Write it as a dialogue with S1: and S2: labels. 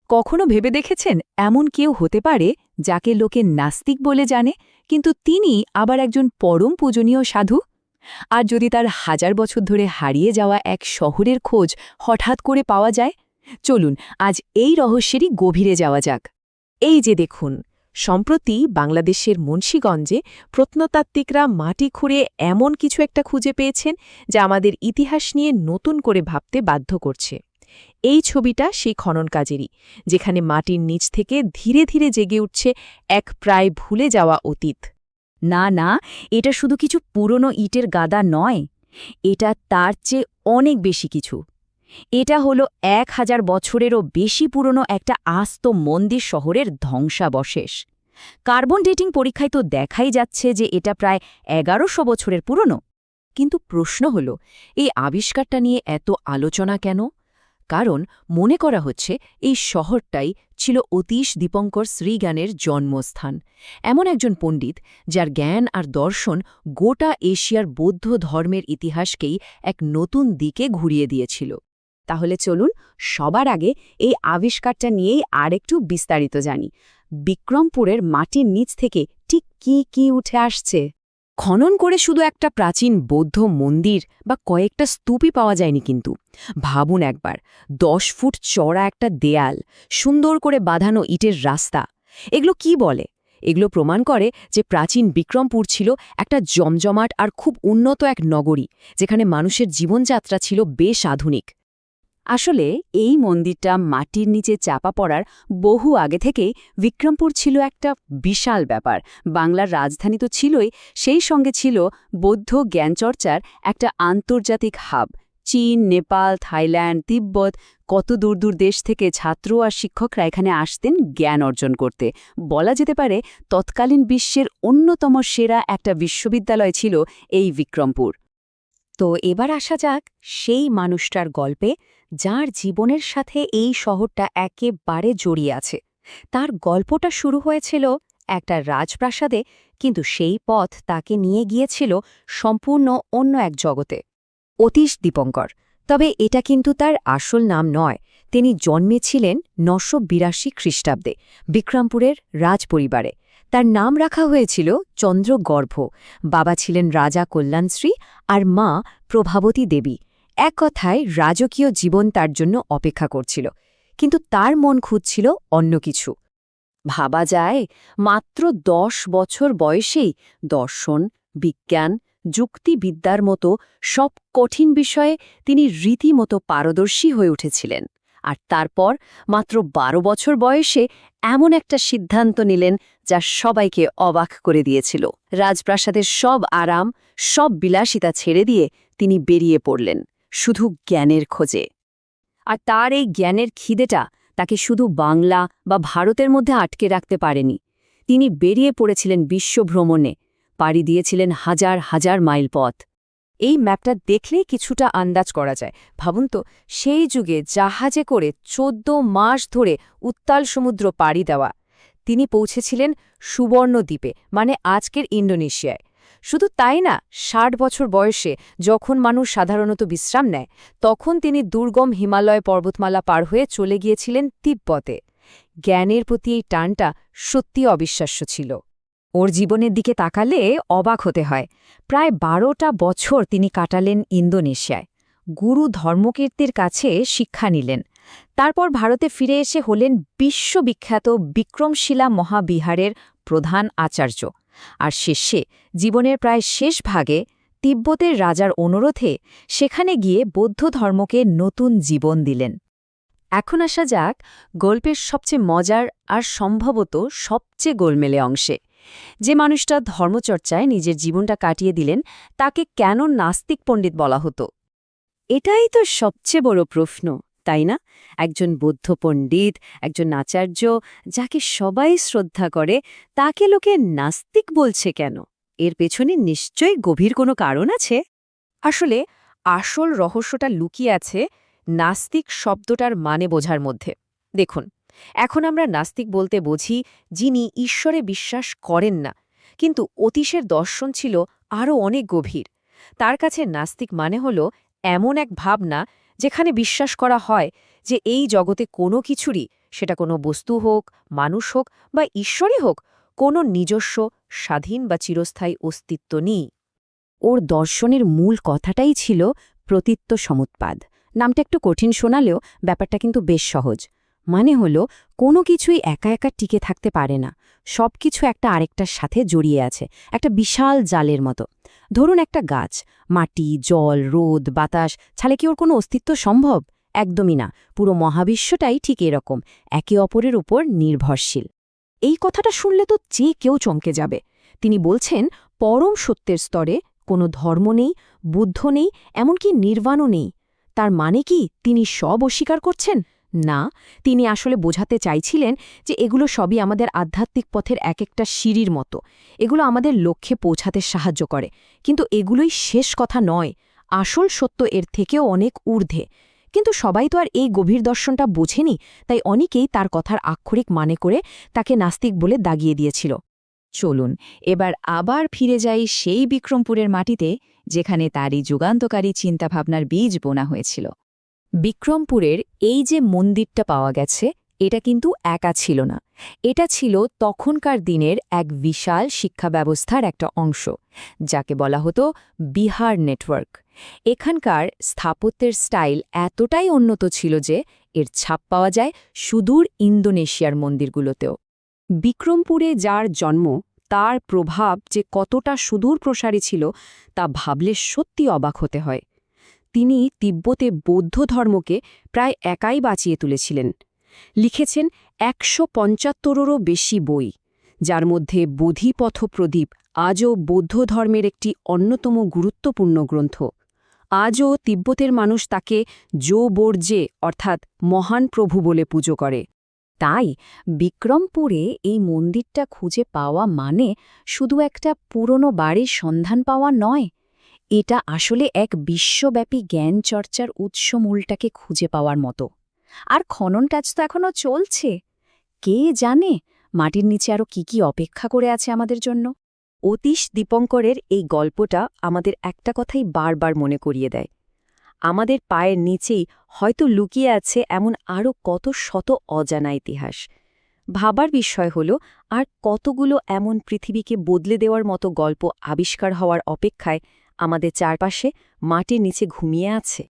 S1: কখনো ভেবে দেখেছেন এমন কেউ হতে পারে যাকে লোকে নাস্তিক বলে জানে, কিন্তু তিনি আবার একজন পরম পূজনীয় সাধু? আর যদি তার হাজার বছর ধরে হারিয়ে যাওয়া এক শহরের খোঁজ হঠাৎ করে পাওয়া যায়, চলুন আজ এই রহস্যেরই গভীরে যাওয়া যাক।
S2: এই যে দেখুন, সম্প্রতি বাংলাদেশের মুন্সিগঞ্জে প্রত্নতাত্ত্বিকরা মাটি খুঁড়ে এমন কিছু একটা খুঁজে পেয়েছেন যা আমাদের ইতিহাস নিয়ে নতুন করে ভাবতে বাধ্য করছে। এই ছবিটা সেই খনন কাজেরই, যেখানে মাটির নিচ থেকে ধীরে ধীরে জেগে উঠছে এক প্রায় ভুলে যাওয়া অতীত।
S1: না না, এটা শুধু কিছু পুরনো ইটের গাদা নয়, এটা তার চেয়ে অনেক বেশি কিছু। এটা হলো 1000 বছরেরও বেশি পুরনো একটা আস্ত মন্দির শহরের ধ্বংসাবশেষ। কার্বন ডেটিং পরীক্ষায় তো দেখাই যাচ্ছে যে এটা প্রায় 1100 বছরের পুরনো। কিন্তু প্রশ্ন হল, এই আবিষ্কারটা নিয়ে এত আলোচনা কেন? কারণ মনে করা হচ্ছে এই শহরটাই ছিল অতীশ দীপঙ্কর শ্রীজ্ঞানের জন্মস্থান, এমন একজন পণ্ডিত যার জ্ঞান আর দর্শন গোটা এশিয়ার বৌদ্ধ ধর্মের ইতিহাসকেই এক নতুন দিকে ঘুরিয়ে দিয়েছিল। তাহলে চলুন সবার আগে এই আবিষ্কারটা নিয়েই আরেকটু বিস্তারিত জানি। বিক্রমপুরের মাটির নিচ থেকে ঠিক কি উঠে আসছে? খনন করে শুধু একটা প্রাচীন বৌদ্ধ মন্দির বা কয়েকটা স্তূপই পাওয়া যায়নি কিন্তু। ভাবুন একবার, 10 ফুট চড়া একটা দেয়াল, সুন্দর করে বাঁধানো ইটের রাস্তা। এগুলো কি বলে? এগুলো প্রমাণ করে যে প্রাচীন বিক্রমপুর ছিল একটা জমজমাট আর খুব উন্নত এক নগরী, যেখানে মানুষের জীবনযাত্রা ছিল বেশ আধুনিক। আসলে এই মন্দিরটা মাটির নিচে চাপা পড়ার বহু আগে থেকেই বিক্রমপুর ছিল একটা বিশাল ব্যাপার। বাংলার রাজধানী তো ছিলই, সেই সঙ্গে ছিল বৌদ্ধ জ্ঞানচর্চার একটা আন্তর্জাতিক হাব। চীন, নেপাল, থাইল্যান্ড, তিব্বত, কত দূর দূর দেশ থেকে ছাত্র আর শিক্ষকরা এখানে আসতেন জ্ঞান অর্জন করতে। বলা যেতে পারে তৎকালীন বিশ্বের অন্যতম সেরা একটা বিশ্ববিদ্যালয় ছিল এই বিক্রমপুর। তো এবার আসা যাক সেই মানুষটার গল্পে, যার জীবনের সাথে এই শহরটা একেবারে জড়িয়ে আছে। তার গল্পটা শুরু হয়েছিল একটা রাজপ্রাসাদে, কিন্তু সেই পথ তাকে নিয়ে গিয়েছিল সম্পূর্ণ অন্য এক জগতে। অতীশ দীপঙ্কর, তবে এটা কিন্তু তার আসল নাম নয়। তিনি জন্মেছিলেন 982 খ্রিস্টাব্দে বিক্রমপুরের রাজপরিবারে। তার নাম রাখা হয়েছিল চন্দ্রগর্ভ। বাবা ছিলেন রাজা কল্যাণশ্রী আর মা প্রভাবতী দেবী। এক কথায় রাজকীয় জীবন তার জন্য অপেক্ষা করছিল, কিন্তু তার মন খুঁজছিল অন্য কিছু। ভাবা যায়, মাত্র 10 বছর বয়সেই দর্শন, বিজ্ঞান, যুক্তিবিদ্যার মতো সব কঠিন বিষয়ে তিনি রীতিমতো পারদর্শী হয়ে উঠেছিলেন। আর তারপর মাত্র 12 বছর বয়সে এমন একটা সিদ্ধান্ত নিলেন যা সবাইকে অবাক করে দিয়েছিল। রাজপ্রাসাদের সব আরাম, সব বিলাসিতা ছেড়ে দিয়ে তিনি বেরিয়ে পড়লেন শুধু জ্ঞানের খোঁজে। আর তার এই জ্ঞানের খিদেটা তাকে শুধু বাংলা বা ভারতের মধ্যে আটকে রাখতে পারেনি। তিনি বেরিয়ে পড়েছিলেন বিশ্বভ্রমণে, পাড়ি দিয়েছিলেন হাজার হাজার মাইল পথ। এই ম্যাপটা দেখলেই কিছুটা আন্দাজ করা যায়। ভাবুন তো, সেই যুগে জাহাজে করে 14 মাস ধরে উত্তাল সমুদ্র পাড়ি দেওয়া। তিনি পৌঁছেছিলেন সুবর্ণদ্বীপে, মানে আজকের ইন্দোনেশিয়ায়। শুধু তাই না, 60 বছর বয়সে যখন মানুষ সাধারণত বিশ্রাম নেয়, তখন তিনি দুর্গম হিমালয় পর্বতমালা পার হয়ে চলে গিয়েছিলেন তিব্বতে। জ্ঞানের প্রতি এই টানটা সত্যি অবিশ্বাস্য ছিল। ওর জীবনের দিকে তাকালে অবাক হতে হয়। প্রায় 12টা বছর তিনি কাটালেন ইন্দোনেশিয়ায়, গুরু ধর্মকীর্তির কাছে শিক্ষা নিলেন। তারপর ভারতে ফিরে এসে হলেন বিশ্ববিখ্যাত বিক্রমশিলা মহাবিহারের প্রধান আচার্য। আর শেষে, জীবনের প্রায় শেষ ভাগে, তিব্বতের রাজার অনুরোধে সেখানে গিয়ে বৌদ্ধ ধর্মকে নতুন জীবন দিলেন। এখন আসা যাক গল্পের সবচেয়ে মজার আর সম্ভবত সবচেয়ে গোলমেলে অংশে। যে মানুষটা ধর্মচর্চায় নিজের জীবনটা কাটিয়ে দিলেন, তাকে কেন নাস্তিক পণ্ডিত বলা হতো? এটাই তো সবচেয়ে বড় প্রশ্ন, তাই না? একজন বৌদ্ধ পণ্ডিত, একজন আচার্য, যাকে সবাই শ্রদ্ধা করে, তাকে লোকে নাস্তিক বলছে কেন? এর পেছনে নিশ্চয়ই গভীর কোনো কারণ আছে। আসলে আসল রহস্যটা লুকিয়ে আছে নাস্তিক শব্দটার মানে বোঝার মধ্যে। দেখুন, এখন আমরা নাস্তিক বলতে বুঝি যিনি ঈশ্বরে বিশ্বাস করেন না, কিন্তু অতীশের দর্শন ছিল আরও অনেক গভীর। তার কাছে নাস্তিক মানে হল এমন এক ভাবনা যেখানে বিশ্বাস করা হয় যে এই জগতে কোনো কিছুরই
S2: সেটা কোনো বস্তু হোক, মানুষ হোক বা ঈশ্বরই হোক, কোনো নিজস্ব, স্বাধীন বা চিরস্থায়ী অস্তিত্ব নেই।
S1: ওর দর্শনের মূল কথাটাই ছিল প্রতীত্য সমুৎপাদ। নামটা একটু কঠিন শোনালেও ব্যাপারটা কিন্তু বেশ সহজ। মানে হলো কোনো কিছুই একা একা টিকে থাকতে পারে না, সব কিছু একটা আরেকটার সাথে জড়িয়ে আছে, একটা বিশাল জালের মতো। ধরুন একটা গাছ, মাটি, জল, রোদ, বাতাস ছাড়া কি ওর কোনো অস্তিত্ব সম্ভব? একদমই না। পুরো মহাবিশ্বটাই ঠিক এরকম, একে অপরের উপর নির্ভরশীল। এই কথাটা শুনলে তো যে কেউ চমকে যাবে। তিনি বলছেন পরম সত্যের স্তরে কোনো ধর্ম নেই, বুদ্ধ নেই, এমনকি নির্বাণও নেই। তার মানে কি তিনি সব অস্বীকার করছেন? না, তিনি আসলে বোঝাতে চাইছিলেন যে এগুলো সবই আমাদের আধ্যাত্মিক পথের এক একটা সিঁড়ির মতো। এগুলো আমাদের লক্ষ্যে পৌঁছাতে সাহায্য করে, কিন্তু এগুলোই শেষ কথা নয়। আসল সত্য এর থেকেও অনেক ঊর্ধ্বে। কিন্তু সবাই তো আর এই গভীর দর্শনটা বোঝেনি, তাই অনেকেই তার কথার আক্ষরিক মানে করে তাকে নাস্তিক বলে দাগিয়ে দিয়েছিল।
S3: চলুন এবার আবার ফিরে যাই সেই বিক্রমপুরের মাটিতে, যেখানে তারই যুগান্তকারী চিন্তাভাবনার বীজ বোনা হয়েছিল। বিক্রমপুরের এই যে মন্দিরটা পাওয়া গেছে, এটা কিন্তু একা ছিল না। এটা ছিল তখনকার দিনের এক বিশাল শিক্ষা ব্যবস্থার একটা অংশ, যাকে বলা হতো বিহার নেটওয়ার্ক। এখানকার স্থাপত্যের স্টাইল এতটাই উন্নত ছিল যে এর ছাপ পাওয়া যায় সুদূর ইন্দোনেশিয়ার মন্দিরগুলোতেও।
S1: বিক্রমপুরে যার জন্ম, তার প্রভাব যে কতটা সুদূর প্রসারী ছিল তা ভাবলে সত্যি অবাক হতে হয়। তিনি তিব্বতে বৌদ্ধ ধর্মকে প্রায় একাই বাঁচিয়ে তুলেছিলেন। লিখেছেন ১৭৫রও বেশি বই, যার মধ্যে বোধিপথ প্রদীপ আজও বৌদ্ধ ধর্মের একটি অন্যতম গুরুত্বপূর্ণ গ্রন্থ। আজও তিব্বতের মানুষ তাকে জো বোর্জে অর্থাৎ মহান প্রভু বলে পুজো করে। তাই বিক্রমপুরে এই মন্দিরটা খুঁজে পাওয়া মানে শুধু একটা পুরনো বাড়ির সন্ধান পাওয়া নয়, এটা আসলে এক বিশ্বব্যাপী জ্ঞান চর্চার উৎসমূলটাকে খুঁজে পাওয়ার মতো। আর খনন কাজ তো এখনও চলছে। কে জানে মাটির নিচে আরও কি অপেক্ষা করে আছে আমাদের জন্য। অতীশ দীপঙ্করের এই গল্পটা আমাদের একটা কথাই বারবার মনে করিয়ে দেয়, আমাদের পায়ের নিচেই হয়তো লুকিয়ে আছে এমন আরও কত শত অজানা ইতিহাস। ভাবার বিষয় হল আর কতগুলো এমন পৃথিবীকে বদলে দেওয়ার মতো গল্প আবিষ্কার হওয়ার অপেক্ষায় আমাদের চারপাশে মাটির নিচে ঘুমিয়ে আছে।